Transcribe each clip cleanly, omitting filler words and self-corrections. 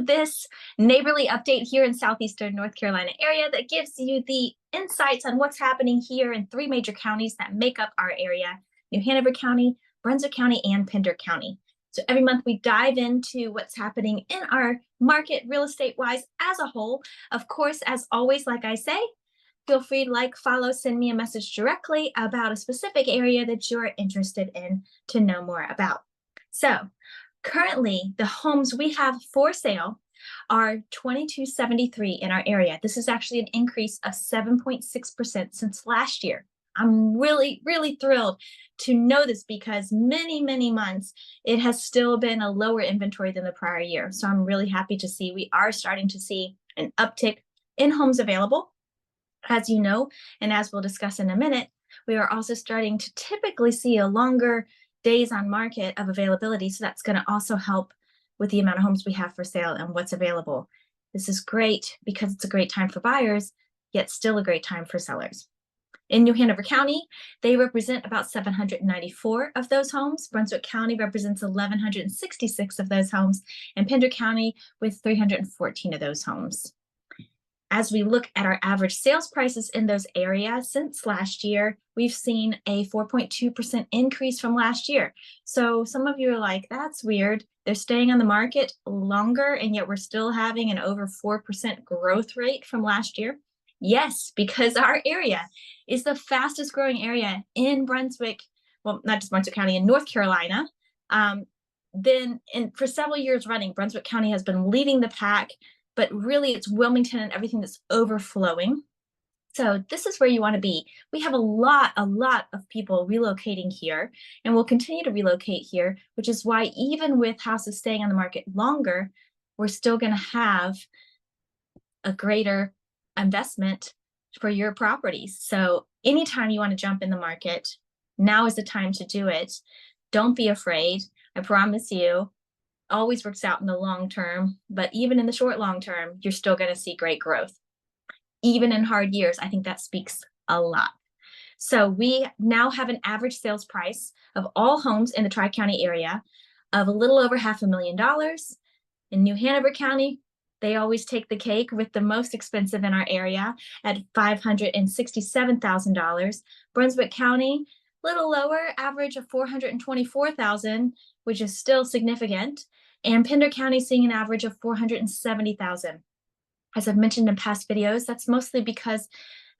this neighborly update here in Southeastern North Carolina area that gives you the insights on what's happening here in three major counties that make up our area: New Hanover County, Brunswick County, and Pender County. So every month we dive into what's happening in our market real estate wise as a whole. Of course, as always, like I say, feel free to like, follow, send me a message directly about a specific area that you're interested in to know more about. So currently, the homes we have for sale are 2273 in our area. This is actually an increase of 7.6% since last year. I'm really, really thrilled to know this because many months it has still been a lower inventory than the prior year. So I'm really happy to see we are starting to see an uptick in homes available. As you know, and as we'll discuss in a minute, we are also starting to typically see a longer days on market of availability. So that's going to also help with the amount of homes we have for sale and what's available. This is great because it's a great time for buyers, yet still a great time for sellers. In New Hanover County, they represent about 794 of those homes. Brunswick County represents 1,166 of those homes, and Pender County with 314 of those homes. As we look at our average sales prices in those areas since last year, we've seen a 4.2% increase from last year. So some of you are like, that's weird. They're staying on the market longer, and yet we're still having an over 4% growth rate from last year. Yes, because our area is the fastest growing area in Brunswick, well, not just Brunswick County, in North Carolina. For several years running, Brunswick County has been leading the pack, but really it's Wilmington and everything that's overflowing. So this is where you want to be. We have a lot of people relocating here, and we'll continue to relocate here, which is why even with houses staying on the market longer, we're still going to have a greater investment for your properties. So anytime you want to jump in the market, now is the time to do it. Don't be afraid. I promise you, always works out in the long term, but even in the short long term, you're still going to see great growth. Even in hard years, I think that speaks a lot. So we now have an average sales price of all homes in the Tri-County area of a little over $500,000. In New Hanover County, they always take the cake with the most expensive in our area at $567,000. Brunswick County, little lower, average of $424,000, which is still significant. And Pender County seeing an average of $470,000. As I've mentioned in past videos, that's mostly because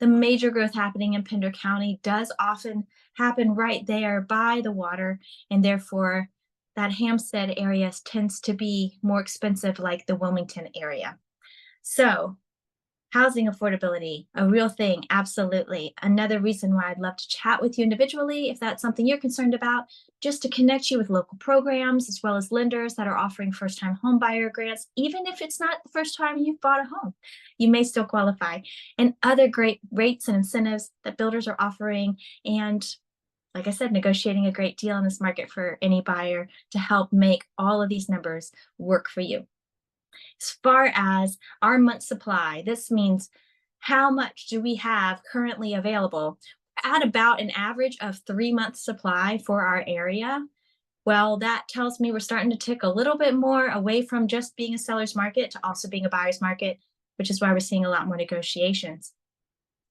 the major growth happening in Pender County does often happen right there by the water, and therefore that Hampstead area tends to be more expensive, like the Wilmington area. So housing affordability, a real thing, absolutely. Another reason why I'd love to chat with you individually, if that's something you're concerned about, just to connect you with local programs, as well as lenders that are offering first-time home buyer grants. Even if it's not the first time you've bought a home, you may still qualify. And other great rates and incentives that builders are offering. And like I said, negotiating a great deal in this market for any buyer to help make all of these numbers work for you. As far as our month supply, this means how much do we have currently available at about an average of 3 months supply for our area. Well, that tells me we're starting to tick a little bit more away from just being a seller's market to also being a buyer's market, which is why we're seeing a lot more negotiations.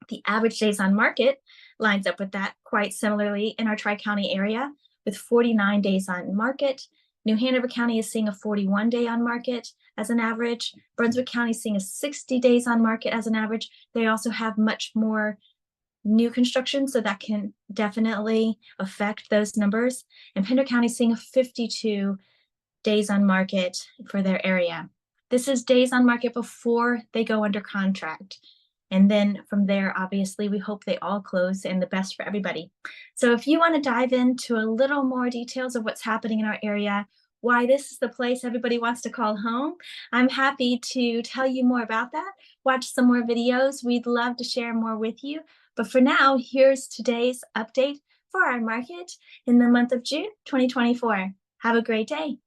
The average days on market lines up with that quite similarly in our Tri-County area with 49 days on market. New Hanover County is seeing a 41 day on market as an average. Brunswick County is seeing a 60 days on market as an average. They also have much more new construction, so that can definitely affect those numbers. And Pender County is seeing a 52 days on market for their area. This is days on market before they go under contract. And then from there, obviously, we hope they all close and the best for everybody. So if you want to dive into a little more details of what's happening in our area, why this is the place everybody wants to call home, I'm happy to tell you more about that. Watch some more videos. We'd love to share more with you. But for now, here's today's update for our market in the month of June 2024. Have a great day.